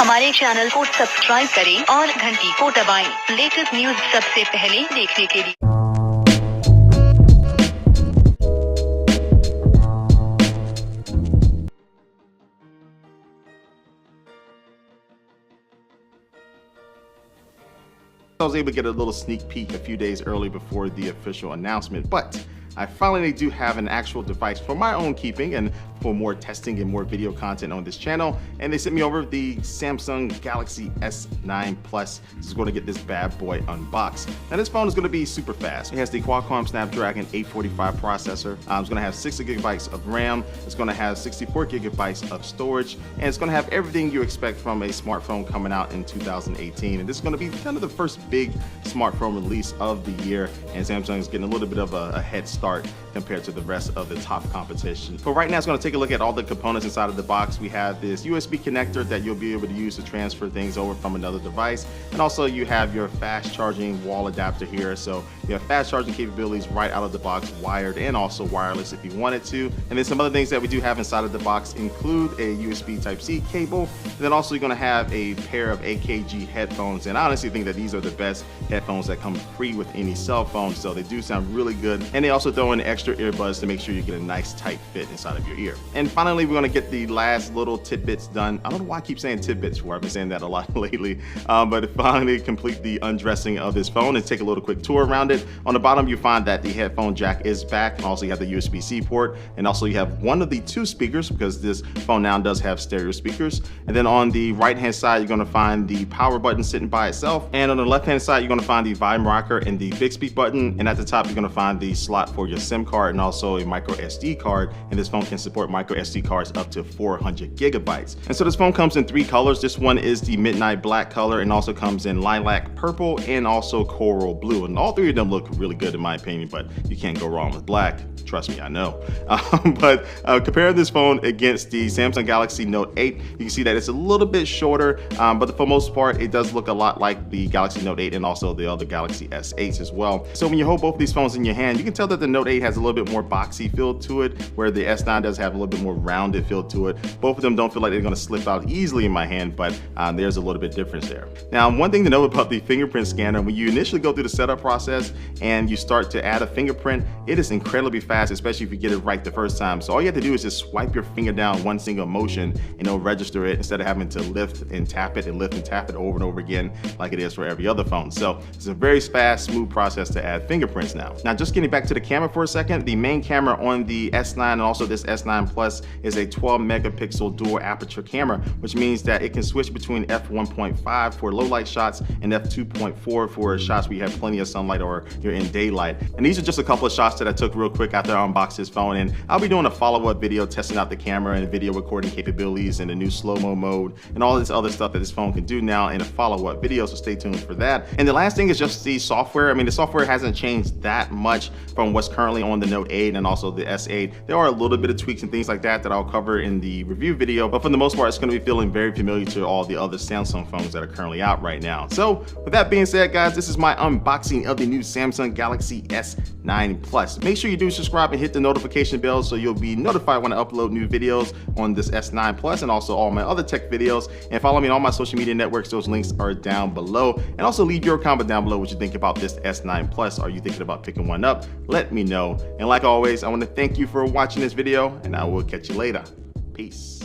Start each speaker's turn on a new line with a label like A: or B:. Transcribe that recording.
A: हमारे चैनल को सब्सक्राइब करें और घंटी को दबाएं लेटेस्ट न्यूज सबसे पहले देखने के लिए।
B: I was able to get a little sneak peek a few days early before the official announcement, but I finally do have an actual device for my own keeping and for more testing and more video content on this channel. And they sent me over the Samsung Galaxy S9 Plus. This is going to get this bad boy unboxed. Now this phone is going to be super fast. It has the Qualcomm Snapdragon 845 processor. It's going to have 60 gigabytes of RAM. It's going to have 64 gigabytes of storage. And it's going to have everything you expect from a smartphone coming out in 2018. And this is going to be kind of the first big smartphone release of the year. And Samsung is getting a little bit of a head start compared to the rest of the top competition. But right now it's going to take a look at all the components inside of the box. We have this USB connector that you'll be able to use to transfer things over from another device. And also you have your fast charging wall adapter here. So you have fast charging capabilities right out of the box, wired and also wireless if you wanted to. And then some other things that we do have inside of the box include a USB Type-C cable. And then also you're going to have a pair of AKG headphones. And I honestly think that these are the best headphones that come free with any cell phone. So they do sound really good. And they also throw in extra earbuds to make sure you get a nice tight fit inside of your ear. And finally, we're going to get the last little tidbits done. I don't know why I keep saying tidbits for. I've been saying that a lot lately. But finally complete the undressing of this phone and take a little quick tour around it. On the bottom, you find that the headphone jack is back. And also you have the USB-C port. And also you have one of the two speakers because this phone now does have stereo speakers. And then on the right-hand side, you're going to find the power button sitting by itself. And on the left-hand side, you're going to find the volume rocker and the Bixby button. And at the top, you're going to find the slot for your SIM card and also a micro SD card. And this phone can support micro SD cards up to 400 gigabytes. And so this phone comes in three colors. This one is the midnight black color and also comes in lilac purple and also coral blue. And all three of them look really good in my opinion, but you can't go wrong with black. Trust me, I know. But comparing this phone against the Samsung Galaxy Note 8, you can see that it's a little bit shorter, but for the most part, it does look a lot like the Galaxy Note 8 and also the other Galaxy S8s as well. So when you hold both of these phones in your hand, you can tell that the Note 8 has a little bit more boxy feel to it, where the S9 does have a little bit more rounded feel to it. Both of them don't feel like they're going to slip out easily in my hand, but there's a little bit difference there. Now, one thing to know about the fingerprint scanner, when you initially go through the setup process and you start to add a fingerprint, it is incredibly fast, especially if you get it right the first time. So all you have to do is just swipe your finger down one single motion and it'll register it instead of having to lift and tap it over and over again like it is for every other phone. So it's a very fast, smooth process to add fingerprints now. Now, just getting back to the camera for a second, the main camera on the S9 and also this S9 Plus is a 12 megapixel dual aperture camera, which means that it can switch between f1.5 for low light shots and f2.4 for shots where you have plenty of sunlight or you're in daylight. And these are just a couple of shots that I took real quick after I unboxed this phone, and I'll be doing a follow-up video testing out the camera and video recording capabilities and the new slow-mo mode and all this other stuff that this phone can do now in a follow-up video, so stay tuned for that. And the last thing is just the software. I mean, the software hasn't changed that much from what's currently on the Note 8 and also the S8. There are a little bit of tweaks and things like that I'll cover in the review video, but for the most part, it's going to be feeling very familiar to all the other Samsung phones that are currently out right now. So with that being said, guys, this is my unboxing of the new Samsung Galaxy S9 Plus. Make sure you do subscribe and hit the notification bell so you'll be notified when I upload new videos on this S9 Plus and also all my other tech videos. And follow me on all my social media networks. Those links are down below. And also leave your comment down below what you think about this S9 Plus. Are you thinking about picking one up? Let me know. And like always, I want to thank you for watching this video, and I will catch you later. Peace.